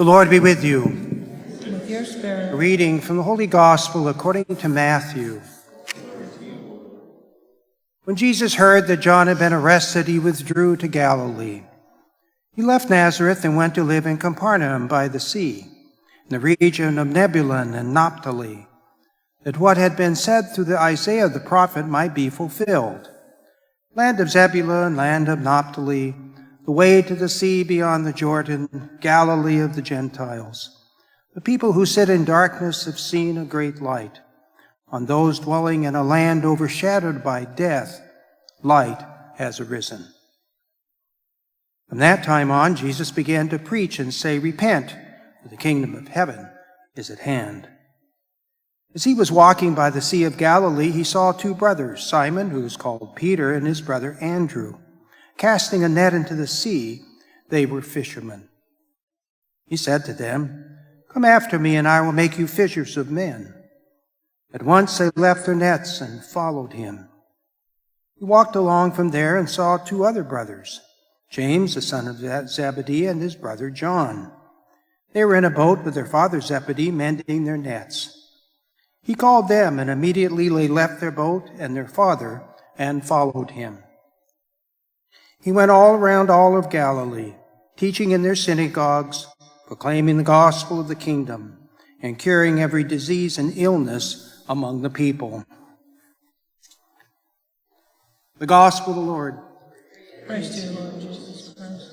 The Lord be with you. With your spirit. A reading from the Holy Gospel according to Matthew. When Jesus heard that John had been arrested, he withdrew to Galilee. He left Nazareth and went to live in Capernaum by the sea, in the region of Zebulun and Naphtali, that what had been said through Isaiah the prophet might be fulfilled. Land of Zebulun, land of Naphtali, the way to the sea beyond the Jordan, Galilee of the Gentiles. The people who sit in darkness have seen a great light. On those dwelling in a land overshadowed by death, light has arisen. From that time on, Jesus began to preach and say, "Repent, for the kingdom of heaven is at hand." As he was walking by the Sea of Galilee, he saw two brothers, Simon, who is called Peter, and his brother Andrew, casting a net into the sea. They were fishermen. He said to them, "Come after me, and I will make you fishers of men." At once they left their nets and followed him. He walked along from there and saw two other brothers, James, the son of Zebedee, and his brother John. They were in a boat with their father Zebedee, mending their nets. He called them, and immediately they left their boat and their father and followed him. He went all around all of Galilee, teaching in their synagogues, proclaiming the gospel of the kingdom, and curing every disease and illness among the people. The gospel of the Lord. Praise to you, Lord Jesus Christ.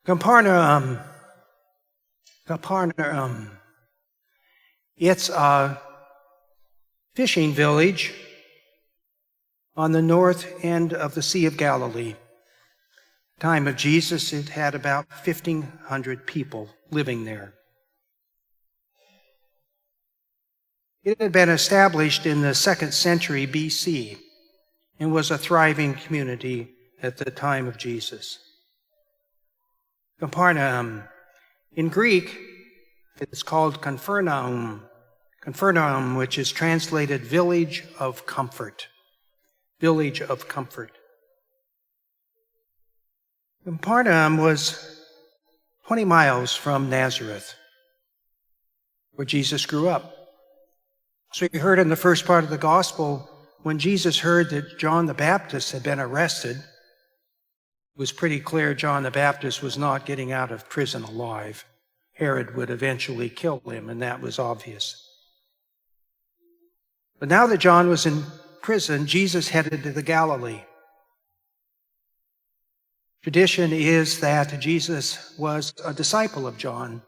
Capernaum. It's a fishing village on the north end of the Sea of Galilee. Time of Jesus, it had about 1,500 people living there. It had been established in the 2nd century BC and was a thriving community at the time of Jesus. Capernaum. In Greek, it's called Capernaum, which is translated village of comfort. Village of comfort. Capernaum was 20 miles from Nazareth, where Jesus grew up. So you heard in the first part of the gospel, when Jesus heard that John the Baptist had been arrested, it was pretty clear John the Baptist was not getting out of prison alive. Herod would eventually kill him, and that was obvious. But now that John was in prison, Jesus headed to the Galilee. Tradition is that Jesus was a disciple of John.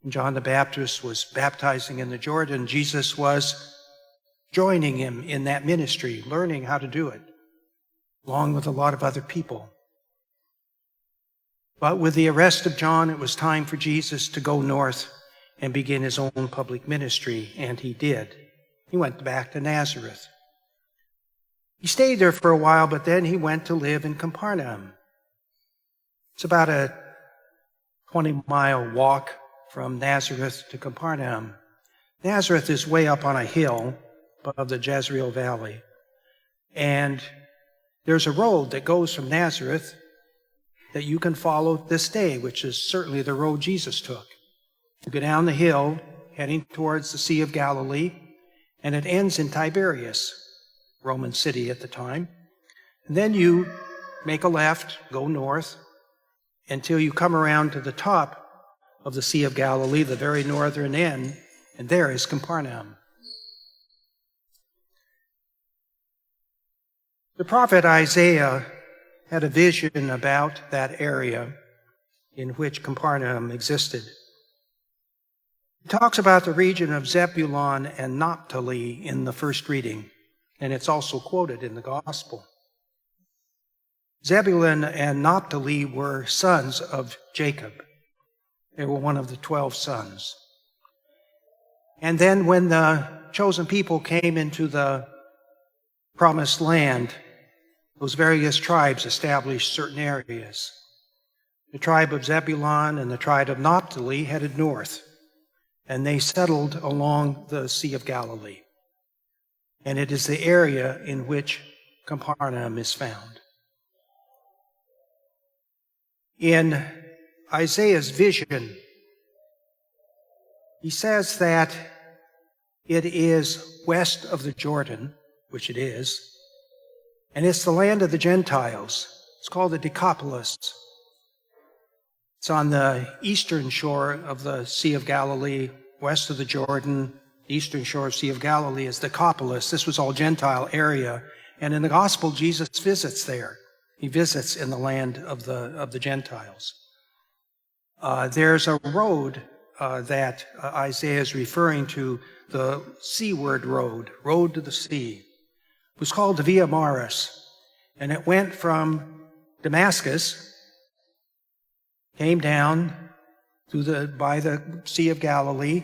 When John the Baptist was baptizing in the Jordan, Jesus was joining him in that ministry, learning how to do it, along with a lot of other people. But with the arrest of John, it was time for Jesus to go north and begin his own public ministry, and he did. He went back to Nazareth. He stayed there for a while, but then he went to live in Capernaum. It's about a 20-mile walk from Nazareth to Capernaum. Nazareth is way up on a hill above the Jezreel Valley, and there's a road that goes from Nazareth that you can follow this day, which is certainly the road Jesus took. You go down the hill, heading towards the Sea of Galilee, and it ends in Tiberias, Roman city at the time. And then you make a left, go north, until you come around to the top of the Sea of Galilee, the very northern end, and there is Capernaum. The prophet Isaiah had a vision about that area in which Capernaum existed. He talks about the region of Zebulun and Naphtali in the first reading, and it's also quoted in the gospel. Zebulun and Naphtali were sons of Jacob. They were one of the 12 sons. And then when the chosen people came into the promised land, those various tribes established certain areas. The tribe of Zebulun and the tribe of Naphtali headed north, and they settled along the Sea of Galilee. And it is the area in which Capernaum is found. In Isaiah's vision, he says that it is west of the Jordan, which it is, and it's the land of the Gentiles. It's called the Decapolis. It's on the eastern shore of the Sea of Galilee, west of the Jordan. The eastern shore of the Sea of Galilee is Decapolis. This was all Gentile area. And in the gospel, Jesus visits there. He visits in the land of the Gentiles. There's a road that Isaiah is referring to, the seaward road to the sea. It was called the Via Maris, and it went from Damascus, came down by the Sea of Galilee,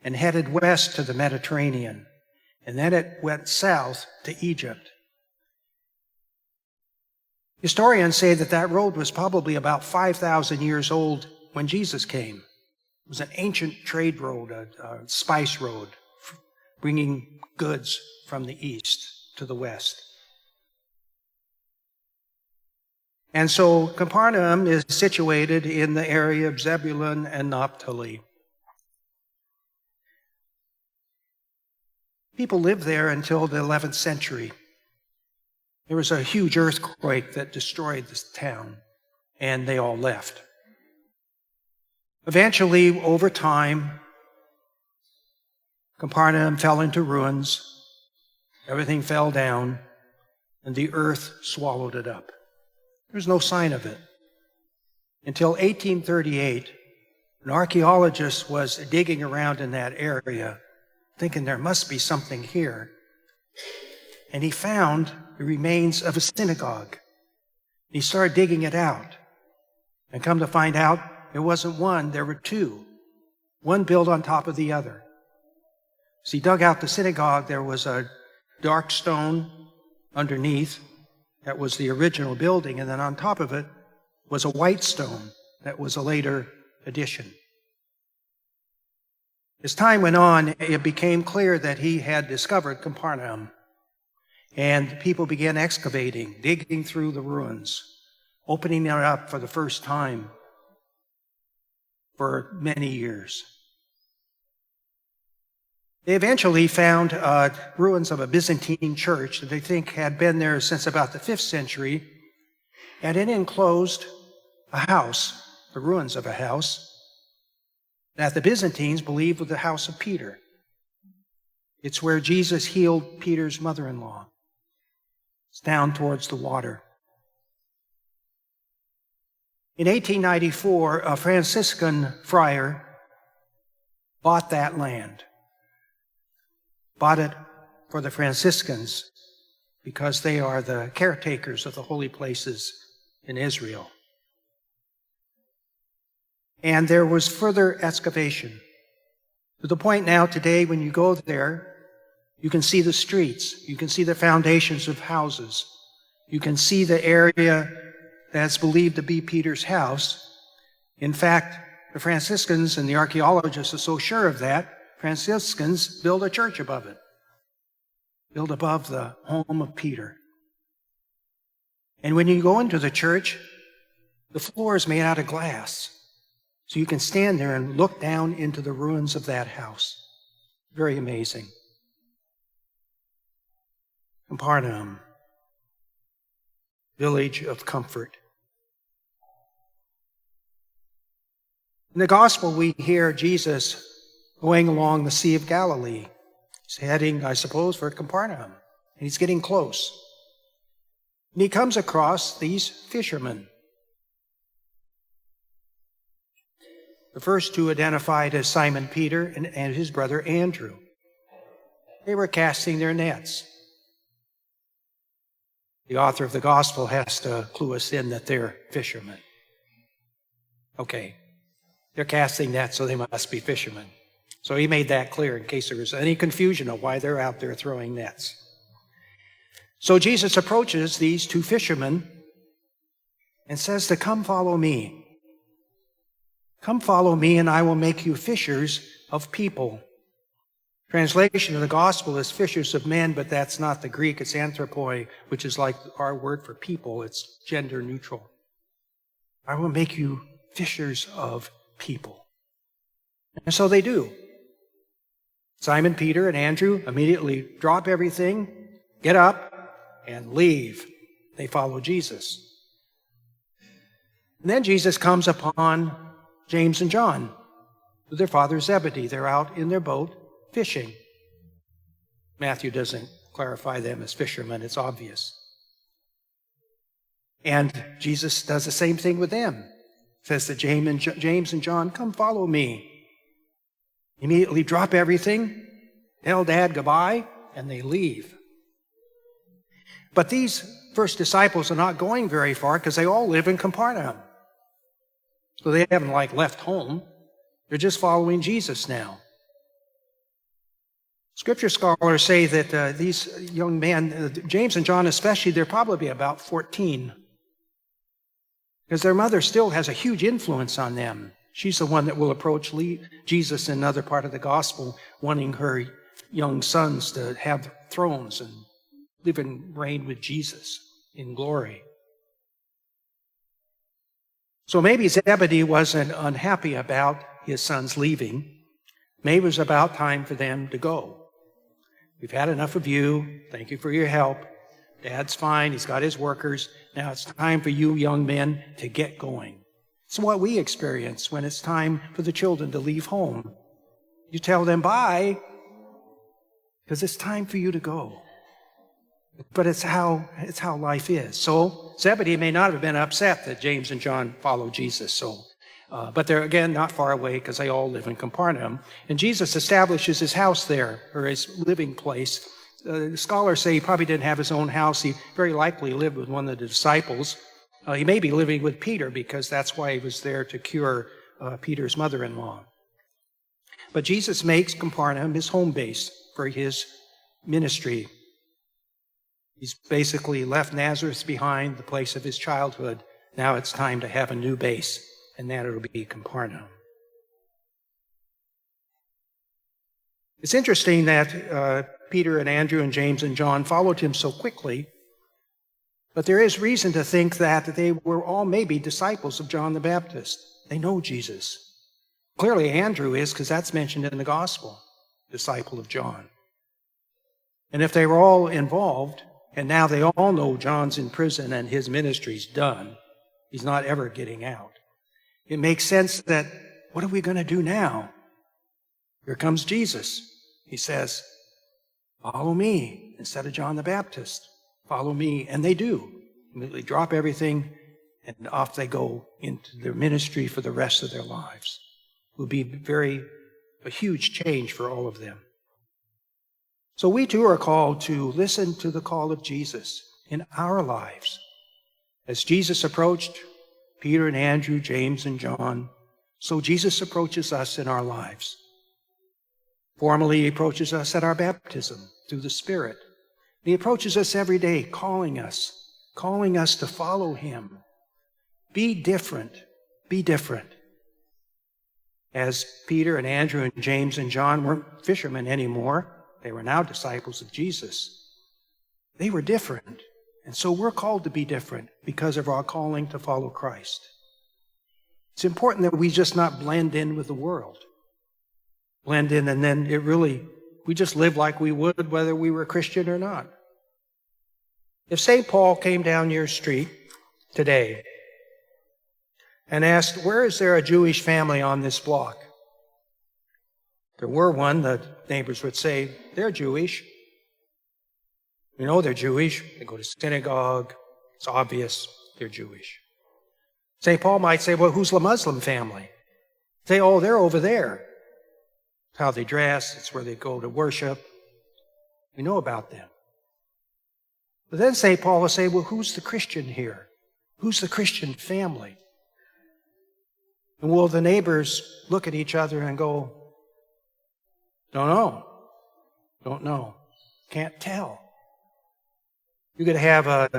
and headed west to the Mediterranean. And then it went south to Egypt. Historians say that that road was probably about 5,000 years old when Jesus came. It was an ancient trade road, a spice road, bringing goods from the east to the west. And so Capernaum is situated in the area of Zebulun and Naphtali. People lived there until the 11th century. There was a huge earthquake that destroyed this town, and they all left. Eventually, over time, Capernaum fell into ruins. Everything fell down, and the earth swallowed it up. There was no sign of it. Until 1838, an archaeologist was digging around in that area, thinking there must be something here. And he found the remains of a synagogue. He started digging it out. And come to find out, there wasn't one, there were two. One built on top of the other. As he dug out the synagogue, there was a dark stone underneath. That was the original building. And then on top of it was a white stone that was a later addition. As time went on, it became clear that he had discovered Capernaum. And people began excavating, digging through the ruins, opening it up for the first time for many years. They eventually found ruins of a Byzantine church that they think had been there since about the 5th century, and it enclosed a house, the ruins of a house, that the Byzantines believed was the house of Peter. It's where Jesus healed Peter's mother-in-law. It's down towards the water. In 1894, a Franciscan friar bought that land. Bought it for the Franciscans because they are the caretakers of the holy places in Israel. And there was further excavation to the point now today when you go there, you can see the streets, you can see the foundations of houses, you can see the area that's believed to be Peter's house. In fact, the Franciscans and the archaeologists are so sure of that, Franciscans build a church above it, built above the home of Peter. And when you go into the church, the floor is made out of glass. So you can stand there and look down into the ruins of that house. Very amazing. Capernaum, village of comfort. In the gospel, we hear Jesus going along the Sea of Galilee. He's heading, I suppose, for Capernaum, and he's getting close. And he comes across these fishermen. The first two identified as Simon Peter and his brother Andrew. They were casting their nets. The author of the gospel has to clue us in that they're fishermen. Okay, they're casting nets, so they must be fishermen. So he made that clear in case there was any confusion of why they're out there throwing nets. So Jesus approaches these two fishermen and says to come follow me. Come follow me and I will make you fishers of people. Translation of the gospel is fishers of men, but that's not the Greek. It's anthropoi, which is like our word for people. It's gender neutral. I will make you fishers of people. And so they do. Simon, Peter, and Andrew immediately drop everything, get up, and leave. They follow Jesus. And then Jesus comes upon James and John with their father Zebedee. They're out in their boat fishing. Matthew doesn't clarify them as fishermen. It's obvious. And Jesus does the same thing with them. Says to James and John, come follow me. Immediately drop everything, tell Dad goodbye, and they leave. But these first disciples are not going very far because they all live in Capernaum. So they haven't left home. They're just following Jesus now. Scripture scholars say that these young men, James and John especially, they're probably about 14. Because their mother still has a huge influence on them. She's the one that will approach Jesus in another part of the gospel, wanting her young sons to have thrones and live and reign with Jesus in glory. So maybe Zebedee wasn't unhappy about his sons leaving. Maybe it was about time for them to go. We've had enough of you. Thank you for your help. Dad's fine. He's got his workers. Now it's time for you young men to get going. It's what we experience when it's time for the children to leave home. You tell them bye because it's time for you to go. But it's how life is. So Zebedee may not have been upset that James and John followed Jesus. But they're, again, not far away because they all live in Capernaum. And Jesus establishes his house there, or his living place. Scholars say he probably didn't have his own house. He very likely lived with one of the disciples. He may be living with Peter because that's why he was there to cure Peter's mother-in-law. But Jesus makes Capernaum his home base for his ministry. He's basically left Nazareth behind, the place of his childhood. Now it's time to have a new base, and that it'll be Capernaum. It's interesting that Peter and Andrew and James and John followed him so quickly, but there is reason to think that they were all maybe disciples of John the Baptist. They know Jesus. Clearly Andrew is, because that's mentioned in the gospel, disciple of John. And if they were all involved, and now they all know John's in prison and his ministry's done, he's not ever getting out, it makes sense that, what are we going to do now? Here comes Jesus. He says, follow me, instead of John the Baptist. Follow me. And they do. Immediately drop everything, and off they go into their ministry for the rest of their lives. It will be a huge change for all of them. So we too are called to listen to the call of Jesus in our lives. As Jesus approached Peter and Andrew, James and John, so Jesus approaches us in our lives. Formally, he approaches us at our baptism through the Spirit. He approaches us every day, calling us to follow him. Be different. Be different. As Peter and Andrew and James and John weren't fishermen anymore, they were now disciples of Jesus. They were different. And so we're called to be different because of our calling to follow Christ. It's important that we just not blend in with the world. Blend in, and then we just live like we would whether we were Christian or not. If St. Paul came down your street today and asked, where is there a Jewish family on this block? If there were one, the neighbors would say, they're Jewish. We know they're Jewish. They go to synagogue. It's obvious they're Jewish. St. Paul might say, well, who's the Muslim family? Say, oh, they're over there. It's how they dress. It's where they go to worship. We know about them. But then St. Paul will say, well, who's the Christian here? Who's the Christian family? And will the neighbors look at each other and go, Don't know. Don't know. Can't tell. You could have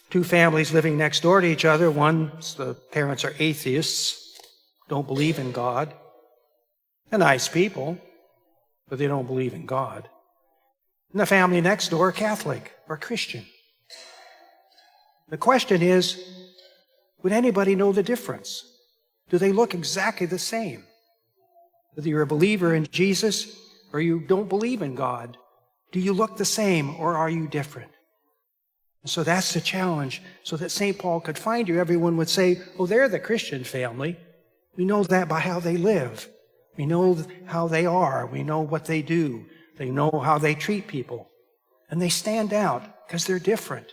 two families living next door to each other. The parents are atheists, don't believe in God. They're nice people, but they don't believe in God. And the family next door, Catholic or Christian. The question is, would anybody know the difference? Do they look exactly the same? Whether you're a believer in Jesus or you don't believe in God, do you look the same or are you different? And so that's the challenge, so that St. Paul could find you. Everyone would say, oh, they're the Christian family. We know that by how they live. We know how they are. We know what they do. They know how they treat people. And they stand out because they're different.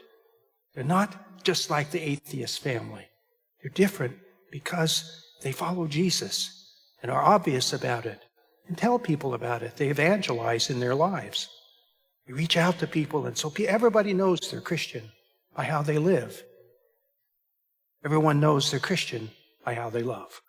They're not just like the atheist family. They're different because they follow Jesus and are obvious about it and tell people about it. They evangelize in their lives. They reach out to people, and so everybody knows they're Christian by how they live. Everyone knows they're Christian by how they love.